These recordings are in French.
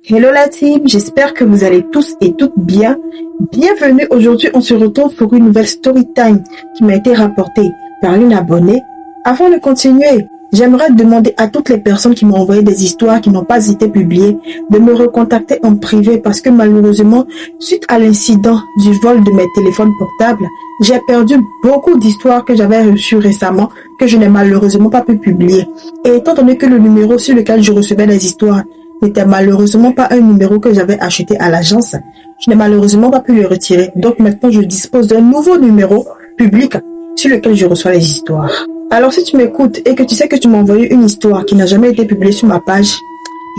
Hello la team, j'espère que vous allez tous et toutes bien. Bienvenue, aujourd'hui on se retrouve pour une nouvelle story time qui m'a été rapportée par une abonnée. Avant de continuer, j'aimerais demander à toutes les personnes qui m'ont envoyé des histoires qui n'ont pas été publiées de me recontacter en privé parce que malheureusement, suite à l'incident du vol de mes téléphones portables, j'ai perdu beaucoup d'histoires que j'avais reçues récemment que je n'ai malheureusement pas pu publier. Et étant donné que le numéro sur lequel je recevais les histoires n'était malheureusement pas un numéro que j'avais acheté à l'agence, je n'ai malheureusement pas pu le retirer. Donc maintenant, je dispose d'un nouveau numéro public sur lequel je reçois les histoires. Alors si tu m'écoutes et que tu sais que tu m'as envoyé une histoire qui n'a jamais été publiée sur ma page,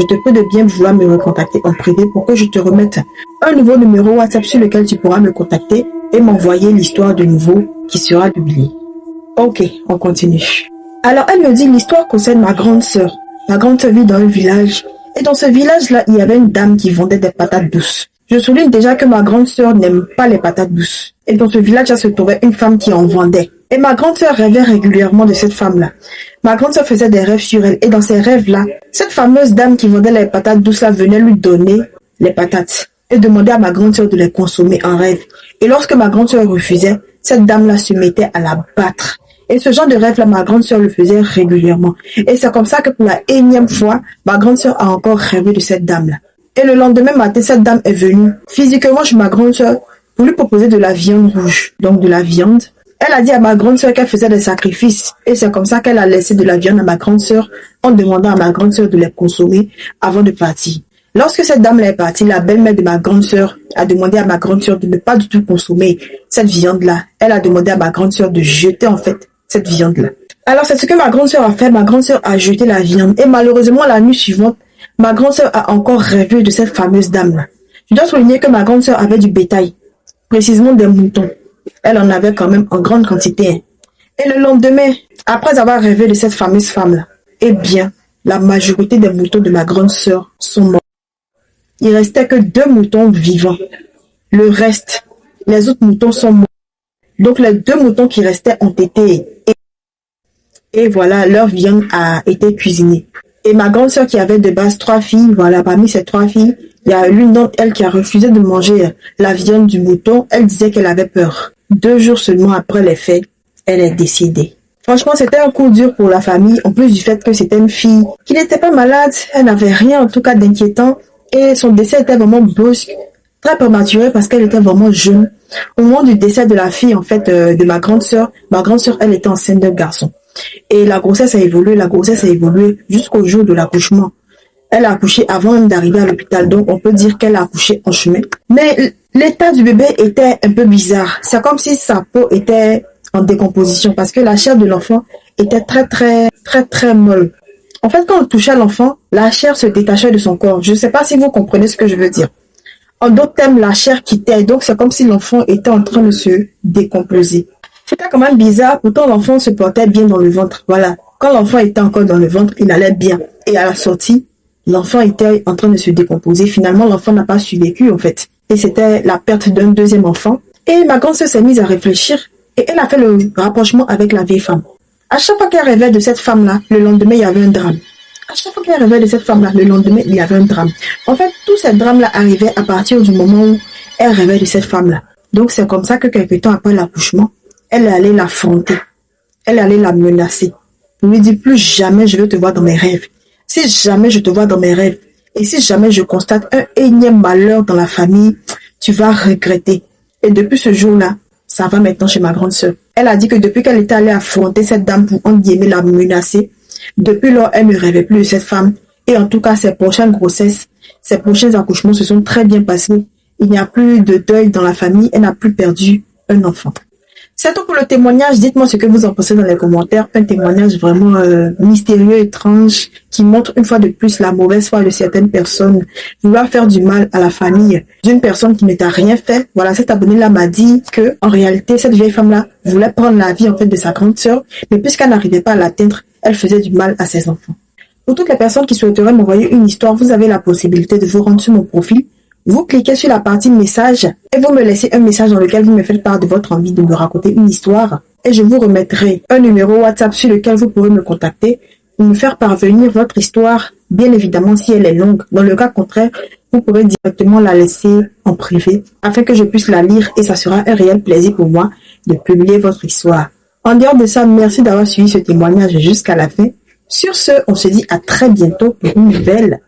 je te prie de bien vouloir me recontacter en privé pour que je te remette un nouveau numéro WhatsApp sur lequel tu pourras me contacter et m'envoyer l'histoire de nouveau qui sera publiée. Ok, on continue. Alors elle me dit l'histoire concerne ma grande sœur. Ma grande sœur vit dans un village. Et dans ce village-là, il y avait une dame qui vendait des patates douces. Je souligne déjà que ma grande sœur n'aime pas les patates douces. Et dans ce village-là se trouvait une femme qui en vendait. Et ma grande sœur rêvait régulièrement de cette femme-là. Ma grande sœur faisait des rêves sur elle. Et dans ces rêves-là, cette fameuse dame qui vendait les patates douces-là venait lui donner les patates. Et demandait à ma grande sœur de les consommer en rêve. Et lorsque ma grande sœur refusait, cette dame-là se mettait à la battre. Et ce genre de rêve-là, ma grande sœur le faisait régulièrement. Et c'est comme ça que pour la énième fois, ma grande sœur a encore rêvé de cette dame-là. Et le lendemain matin, cette dame est venue physiquement chez ma grande sœur pour lui proposer de la viande rouge, donc de la viande. Elle a dit à ma grande sœur qu'elle faisait des sacrifices. Et c'est comme ça qu'elle a laissé de la viande à ma grande sœur en demandant à ma grande sœur de les consommer avant de partir. Lorsque cette dame-là est partie, la belle-mère de ma grande sœur a demandé à ma grande sœur de ne pas du tout consommer cette viande-là. Elle a demandé à ma grande sœur de jeter en fait cette viande-là. Alors c'est ce que ma grande sœur a fait. Ma grande sœur a jeté la viande. Et malheureusement, la nuit suivante, ma grande sœur a encore rêvé de cette fameuse dame-là. Je dois souligner que ma grande sœur avait du bétail, précisément des moutons. Elle en avait quand même en grande quantité. Et le lendemain, après avoir rêvé de cette fameuse femme-là, eh bien, la majorité des moutons de ma grande sœur sont morts. Il restait que 2 moutons vivants. Le reste, les autres moutons sont morts. Donc les 2 moutons qui restaient ont été... Et voilà, leur viande a été cuisinée. Et ma grande sœur qui avait de base 3 filles, voilà, parmi ces 3 filles, il y a l'une d'entre elles qui a refusé de manger la viande du mouton. Elle disait qu'elle avait peur. 2 jours seulement après les faits, elle est décédée. Franchement, c'était un coup dur pour la famille, en plus du fait que c'était une fille qui n'était pas malade, elle n'avait rien en tout cas d'inquiétant. Et son décès était vraiment brusque, très prématuré parce qu'elle était vraiment jeune. Au moment du décès de la fille, en fait, de ma grande sœur, elle était enceinte d'un garçon. Et la grossesse a évolué jusqu'au jour de l'accouchement. Elle a accouché avant même d'arriver à l'hôpital, donc on peut dire qu'elle a accouché en chemin. Mais l'état du bébé était un peu bizarre. C'est comme si sa peau était en décomposition parce que la chair de l'enfant était très molle. En fait, quand on touchait l'enfant, la chair se détachait de son corps. Je ne sais pas si vous comprenez ce que je veux dire. En d'autres termes, la chair quittait. Donc, c'est comme si l'enfant était en train de se décomposer. C'était quand même bizarre. Pourtant, l'enfant se portait bien dans le ventre. Voilà. Quand l'enfant était encore dans le ventre, il allait bien. Et à la sortie, l'enfant était en train de se décomposer. Finalement, l'enfant n'a pas survécu, en fait. Et c'était la perte d'un deuxième enfant. Et ma grande sœur s'est mise à réfléchir. Et elle a fait le rapprochement avec la vieille femme. À chaque fois qu'elle rêvait de cette femme-là, le lendemain, il y avait un drame. À chaque fois qu'elle rêvait de cette femme-là, le lendemain, il y avait un drame. En fait, tous ces drames-là arrivaient à partir du moment où elle rêvait de cette femme-là. Donc, c'est comme ça que quelques temps après l'accouchement, elle allait l'affronter. Elle allait la menacer. Pour lui dire, plus jamais je veux te voir dans mes rêves. Si jamais je te vois dans mes rêves, et si jamais je constate un énième malheur dans la famille, tu vas regretter. Et depuis ce jour-là, ça va maintenant chez ma grande sœur. Elle a dit que depuis qu'elle était allée affronter cette dame pour en guillemets la menacer, depuis lors, elle ne rêvait plus de cette femme. Et en tout cas, ses prochaines grossesses, ses prochains accouchements se sont très bien passés. Il n'y a plus de deuil dans la famille. Elle n'a plus perdu un enfant. C'est tout pour le témoignage. Dites-moi ce que vous en pensez dans les commentaires. Un témoignage vraiment mystérieux, étrange, qui montre une fois de plus la mauvaise foi de certaines personnes. Vouloir faire du mal à la famille d'une personne qui ne t'a rien fait. Voilà, cet abonné-là m'a dit que, en réalité, cette vieille femme-là voulait prendre la vie en fait de sa grande sœur, mais puisqu'elle n'arrivait pas à l'atteindre, elle faisait du mal à ses enfants. Pour toutes les personnes qui souhaiteraient m'envoyer une histoire, vous avez la possibilité de vous rendre sur mon profil. Vous cliquez sur la partie message et vous me laissez un message dans lequel vous me faites part de votre envie de me raconter une histoire et je vous remettrai un numéro WhatsApp sur lequel vous pourrez me contacter pour me faire parvenir votre histoire bien évidemment si elle est longue. Dans le cas contraire, vous pourrez directement la laisser en privé afin que je puisse la lire et ça sera un réel plaisir pour moi de publier votre histoire. En dehors de ça, merci d'avoir suivi ce témoignage jusqu'à la fin. Sur ce, on se dit à très bientôt pour une nouvelle